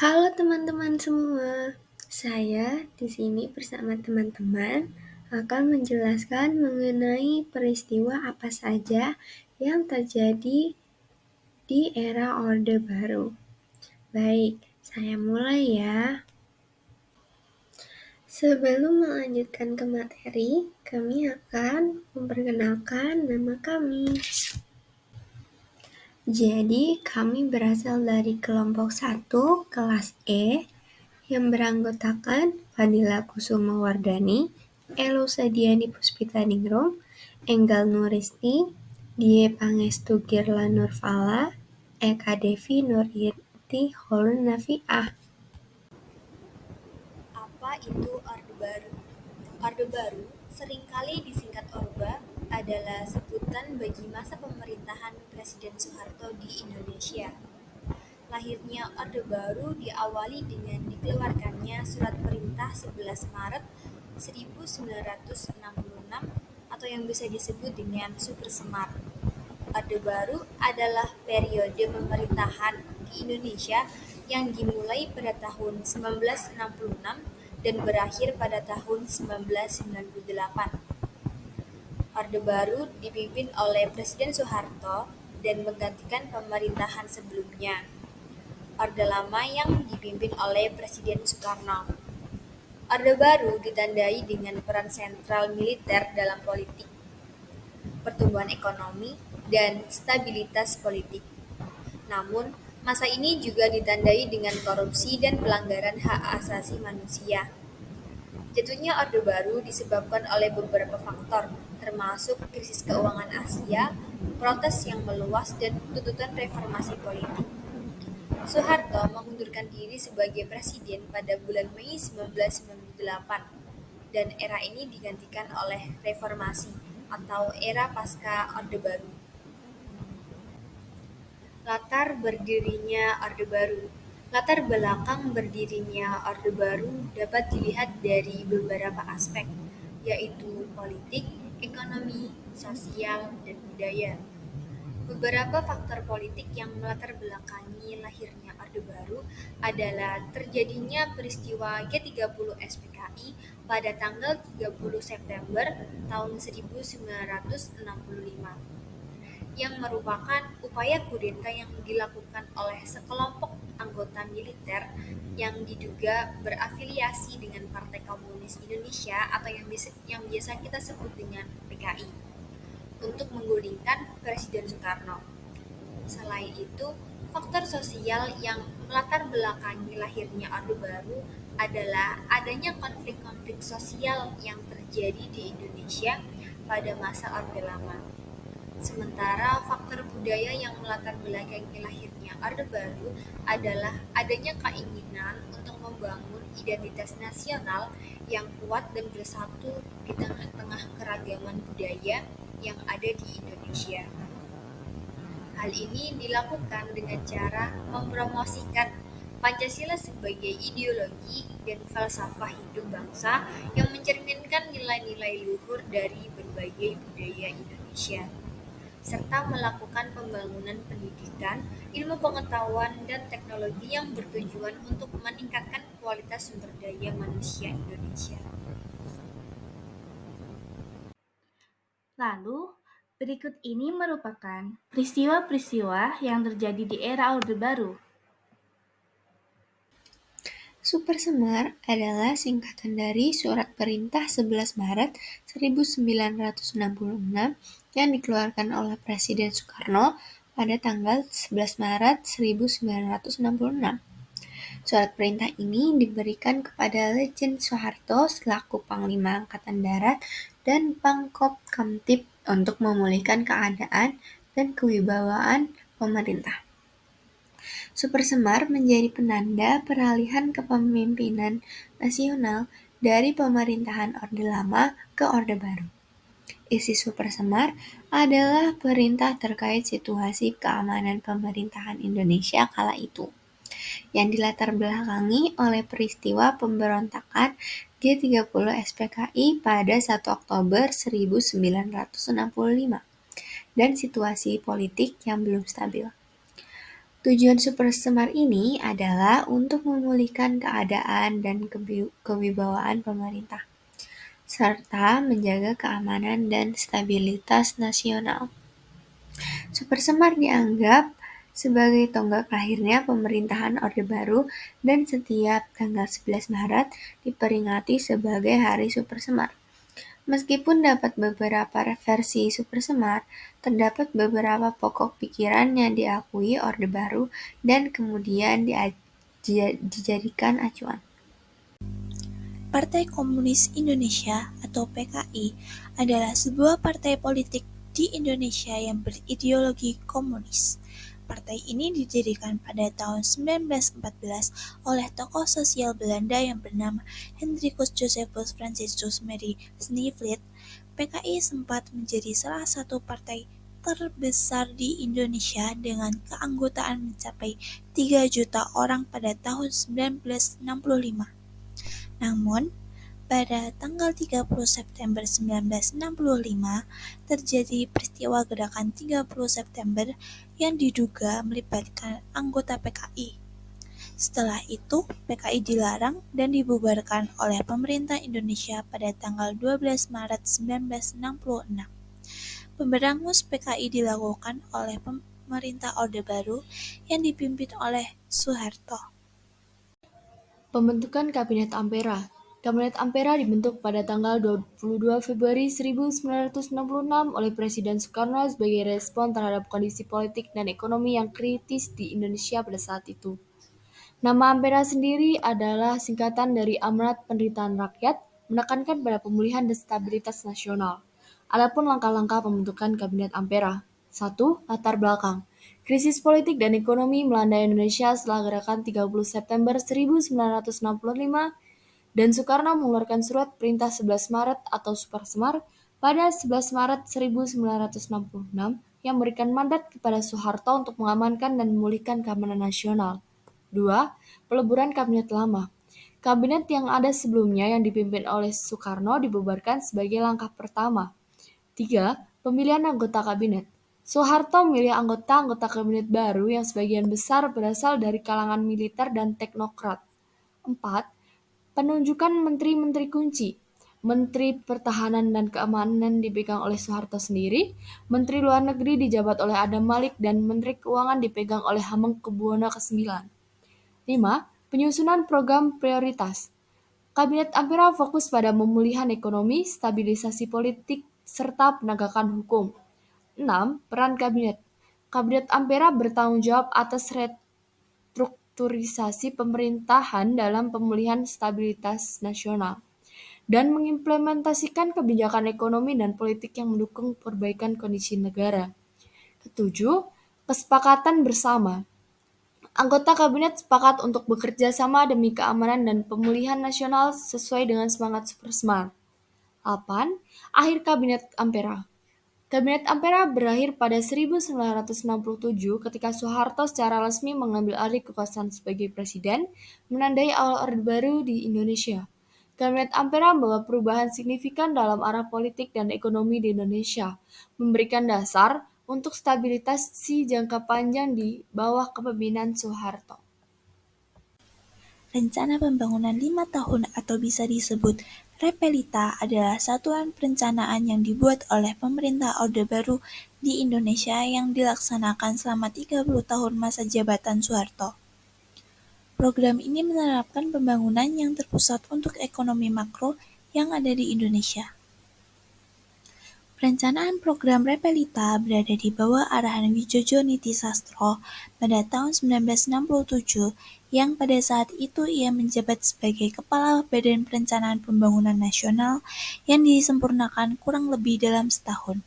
Halo teman-teman semua, saya di sini bersama teman-teman akan menjelaskan mengenai peristiwa apa saja yang terjadi di era Orde Baru. Baik, saya mulai ya. Sebelum melanjutkan ke materi, kami akan memperkenalkan nama kami. Jadi, kami berasal dari kelompok 1, kelas E, yang beranggotakan Fadila Kusuma Wardani, Elo Sadiani Puspitaningrum, Enggal Nuristi, Die Pangestu Girla Nurfala, Eka Devi Nuryanti Holun Nafiah. Apa itu Orde Baru? Orde Baru, seringkali disingkat Orba, adalah sebutan bagi masa pemerintahan Presiden Soeharto di Indonesia. Lahirnya Orde Baru diawali dengan dikeluarkannya Surat Perintah 11 Maret 1966 atau yang bisa disebut dengan Super Semar. Orde Baru adalah periode pemerintahan di Indonesia yang dimulai pada tahun 1966 dan berakhir pada tahun 1998. Orde Baru dipimpin oleh Presiden Soeharto dan menggantikan pemerintahan sebelumnya, Orde Lama yang dipimpin oleh Presiden Soekarno. Orde Baru ditandai dengan peran sentral militer dalam politik, pertumbuhan ekonomi, dan stabilitas politik. Namun, masa ini juga ditandai dengan korupsi dan pelanggaran hak asasi manusia. Jatuhnya Orde Baru disebabkan oleh beberapa faktor, termasuk krisis keuangan Asia, protes yang meluas, dan tuntutan reformasi politik. Soeharto mengundurkan diri sebagai presiden pada bulan Mei 1998, dan era ini digantikan oleh reformasi atau era pasca Orde Baru. Latar berdirinya Orde Baru. Latar belakang berdirinya Orde Baru dapat dilihat dari beberapa aspek, yaitu politik, ekonomi, sosial, dan budaya. Beberapa faktor politik yang melatar belakangi lahirnya Orde Baru adalah terjadinya peristiwa G30 SPKI pada tanggal 30 September tahun 1965, yang merupakan upaya kudeta yang dilakukan oleh sekelompok anggota militer yang diduga berafiliasi dengan Partai Komunis Indonesia atau yang biasa kita sebut dengan PKI untuk menggulingkan Presiden Soekarno. Selain itu, faktor sosial yang melatar belakangi lahirnya Orde Baru adalah adanya konflik-konflik sosial yang terjadi di Indonesia pada masa Orde Lama. Sementara faktor budaya yang melatar belakangi lahirnya Orde Baru adalah adanya keinginan untuk membangun identitas nasional yang kuat dan bersatu di tengah-tengah keragaman budaya yang ada di Indonesia. Hal ini dilakukan dengan cara mempromosikan Pancasila sebagai ideologi dan falsafah hidup bangsa yang mencerminkan nilai-nilai luhur dari berbagai budaya Indonesia, serta melakukan pembangunan pendidikan, ilmu pengetahuan, dan teknologi yang bertujuan untuk meningkatkan kualitas sumber daya manusia Indonesia. Lalu, berikut ini merupakan peristiwa-peristiwa yang terjadi di era Orde Baru. Super Semar adalah singkatan dari Surat Perintah 11 Maret 1966 yang dikeluarkan oleh Presiden Soekarno pada tanggal 11 Maret 1966. Surat perintah ini diberikan kepada Letjen Soeharto selaku Panglima Angkatan Darat dan Pangkop Kamtib untuk memulihkan keadaan dan kewibawaan pemerintah. Super Semar menjadi penanda peralihan kepemimpinan nasional dari pemerintahan Orde Lama ke Orde Baru. Isi Super Semar adalah perintah terkait situasi keamanan pemerintahan Indonesia kala itu, yang dilatar belakangi oleh peristiwa pemberontakan G30 SPKI pada 1 Oktober 1965 dan situasi politik yang belum stabil. Tujuan Super Semar ini adalah untuk memulihkan keadaan dan kewibawaan pemerintah, serta menjaga keamanan dan stabilitas nasional. Super Semar dianggap sebagai tonggak lahirnya pemerintahan Orde Baru dan setiap tanggal 11 Maret diperingati sebagai Hari Super Semar. Meskipun dapat beberapa versi Super Semar, terdapat beberapa pokok pikiran yang diakui Orde Baru dan kemudian dijadikan acuan. Partai Komunis Indonesia atau PKI adalah sebuah partai politik di Indonesia yang berideologi komunis. Partai ini didirikan pada tahun 1914 oleh tokoh sosial Belanda yang bernama Hendrikus Josephus Franciscus Mary Sneevliet. PKI sempat menjadi salah satu partai terbesar di Indonesia dengan keanggotaan mencapai 3 juta orang pada tahun 1965. Namun, pada tanggal 30 September 1965 terjadi peristiwa gerakan 30 September yang diduga melibatkan anggota PKI. Setelah itu, PKI dilarang dan dibubarkan oleh pemerintah Indonesia pada tanggal 12 Maret 1966. Pemberangus PKI dilakukan oleh pemerintah Orde Baru yang dipimpin oleh Soeharto. Pembentukan Kabinet Ampera. Kabinet Ampera dibentuk pada tanggal 22 Februari 1966 oleh Presiden Soekarno sebagai respon terhadap kondisi politik dan ekonomi yang kritis di Indonesia pada saat itu. Nama Ampera sendiri adalah singkatan dari Amanat Penderitaan Rakyat, menekankan pada pemulihan dan stabilitas nasional. Adapun langkah-langkah pembentukan Kabinet Ampera. 1. Latar belakang. Krisis politik dan ekonomi melanda Indonesia setelah gerakan 30 September 1965 dan Soekarno mengeluarkan surat perintah 11 Maret atau Super Semar pada 11 Maret 1966 yang memberikan mandat kepada Soeharto untuk mengamankan dan memulihkan keamanan nasional. 2. Peleburan Kabinet Lama. Kabinet yang ada sebelumnya yang dipimpin oleh Soekarno dibubarkan sebagai langkah pertama. 3. Pemilihan anggota kabinet. Soeharto memilih anggota-anggota kabinet baru yang sebagian besar berasal dari kalangan militer dan teknokrat. 4. Penunjukan menteri-menteri kunci. Menteri Pertahanan dan Keamanan dipegang oleh Soeharto sendiri, Menteri Luar Negeri dijabat oleh Adam Malik, dan Menteri Keuangan dipegang oleh Hamengkubuwono ke-9. 5. Penyusunan program prioritas. Kabinet Ampera fokus pada pemulihan ekonomi, stabilisasi politik, serta penegakan hukum. 6. Peran Kabinet. Kabinet Ampera bertanggung jawab atas restrukturisasi pemerintahan dalam pemulihan stabilitas nasional dan mengimplementasikan kebijakan ekonomi dan politik yang mendukung perbaikan kondisi negara. 7. Kesepakatan bersama. Anggota kabinet sepakat untuk bekerja sama demi keamanan dan pemulihan nasional sesuai dengan semangat Super Semar. 8. Akhir Kabinet Ampera. Kabinet Ampera berakhir pada 1967 ketika Soeharto secara resmi mengambil alih kekuasaan sebagai presiden, menandai awal Orde Baru di Indonesia. Kabinet Ampera membawa perubahan signifikan dalam arah politik dan ekonomi di Indonesia, memberikan dasar untuk stabilitas jangka panjang di bawah kepemimpinan Soeharto. Rencana Pembangunan 5 tahun atau bisa disebut Repelita adalah satuan perencanaan yang dibuat oleh pemerintah Orde Baru di Indonesia yang dilaksanakan selama 30 tahun masa jabatan Soeharto. Program ini menerapkan pembangunan yang terpusat untuk ekonomi makro yang ada di Indonesia. Perencanaan program Repelita berada di bawah arahan Widjojo Nitisastro pada tahun 1967 yang pada saat itu ia menjabat sebagai Kepala Badan Perencanaan Pembangunan Nasional yang disempurnakan kurang lebih dalam setahun.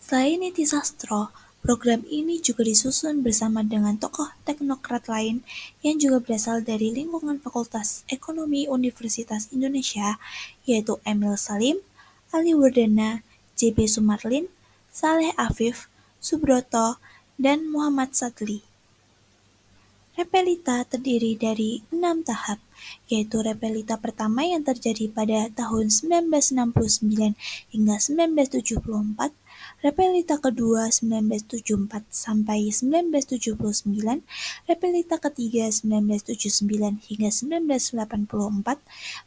Selain Nitisastro, program ini juga disusun bersama dengan tokoh teknokrat lain yang juga berasal dari lingkungan Fakultas Ekonomi Universitas Indonesia, yaitu Emil Salim, Ali Wardana, J.B. Sumarlin, Saleh Afif, Subroto, dan Muhammad Sadli. Repelita terdiri dari 6 tahap, yaitu Repelita pertama yang terjadi pada tahun 1969 hingga 1974, Repelita kedua 1974 sampai 1979, Repelita ketiga 1979 hingga 1984,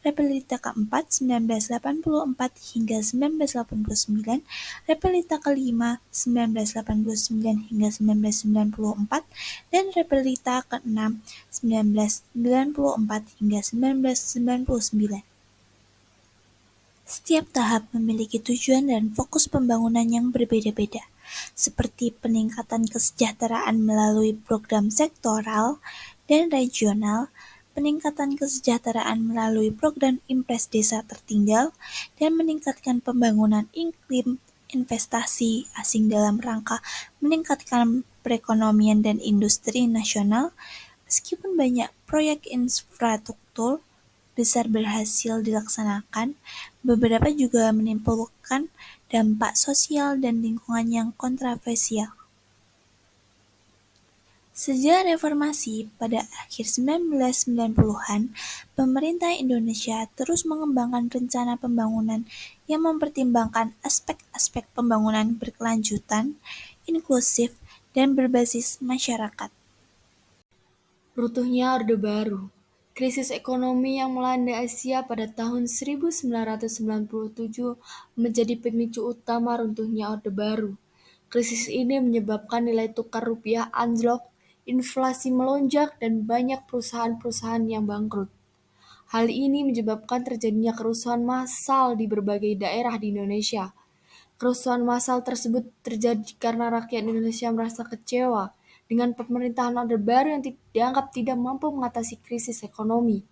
Repelita keempat 1984 hingga 1989, Repelita kelima 1989 hingga 1994, dan Repelita keenam 1994 hingga 1999. Setiap tahap memiliki tujuan dan fokus pembangunan yang berbeda-beda, seperti peningkatan kesejahteraan melalui program sektoral dan regional, peningkatan kesejahteraan melalui program Impres Desa Tertinggal, dan meningkatkan pembangunan iklim investasi asing dalam rangka meningkatkan perekonomian dan industri nasional. Meskipun banyak proyek infrastruktur besar berhasil dilaksanakan, beberapa juga menimbulkan dampak sosial dan lingkungan yang kontroversial. Sejak reformasi pada akhir 1990-an, pemerintah Indonesia terus mengembangkan rencana pembangunan yang mempertimbangkan aspek-aspek pembangunan berkelanjutan, inklusif, dan berbasis masyarakat. Runtuhnya Orde Baru. Krisis ekonomi yang melanda Asia pada tahun 1997 menjadi pemicu utama runtuhnya Orde Baru. Krisis ini menyebabkan nilai tukar rupiah anjlok, inflasi melonjak, dan banyak perusahaan-perusahaan yang bangkrut. Hal ini menyebabkan terjadinya kerusuhan massal di berbagai daerah di Indonesia. Kerusuhan massal tersebut terjadi karena rakyat Indonesia merasa kecewa dengan pemerintahan Orde Baru yang dianggap tidak mampu mengatasi krisis ekonomi.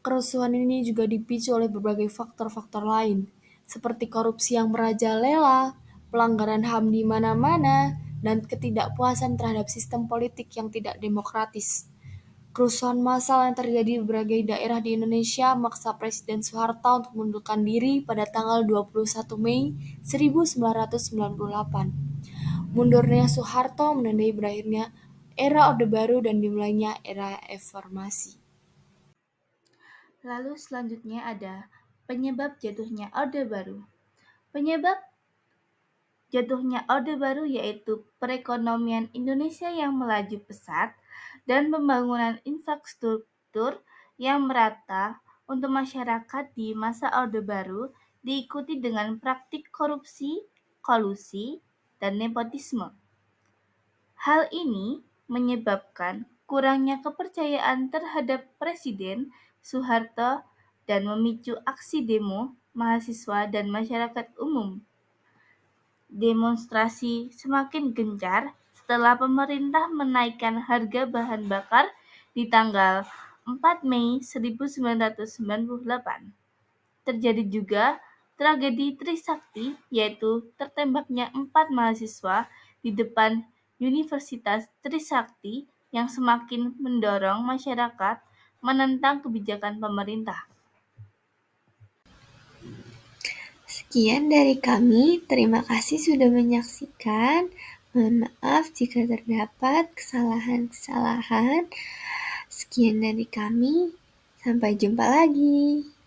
Kerusuhan ini juga dipicu oleh berbagai faktor-faktor lain, seperti korupsi yang merajalela, pelanggaran HAM di mana-mana, dan ketidakpuasan terhadap sistem politik yang tidak demokratis. Kerusuhan massal yang terjadi di berbagai daerah di Indonesia memaksa Presiden Soeharto untuk mengundurkan diri pada tanggal 21 Mei 1998. Mundurnya Soeharto menandai berakhirnya era Orde Baru dan dimulainya era reformasi. Lalu selanjutnya ada penyebab jatuhnya Orde Baru. Penyebab jatuhnya Orde Baru yaitu perekonomian Indonesia yang melaju pesat dan pembangunan infrastruktur yang merata untuk masyarakat di masa Orde Baru diikuti dengan praktik korupsi, kolusi, dan nepotisme. Hal ini menyebabkan kurangnya kepercayaan terhadap Presiden Soeharto dan memicu aksi demo mahasiswa dan masyarakat umum. Demonstrasi semakin gencar setelah pemerintah menaikkan harga bahan bakar di tanggal 4 Mei 1998. Terjadi juga tragedi Trisakti, yaitu tertembaknya 4 mahasiswa di depan Universitas Trisakti yang semakin mendorong masyarakat menentang kebijakan pemerintah. Sekian dari kami, terima kasih sudah menyaksikan. Mohon maaf jika terdapat kesalahan-kesalahan. Sekian dari kami, sampai jumpa lagi.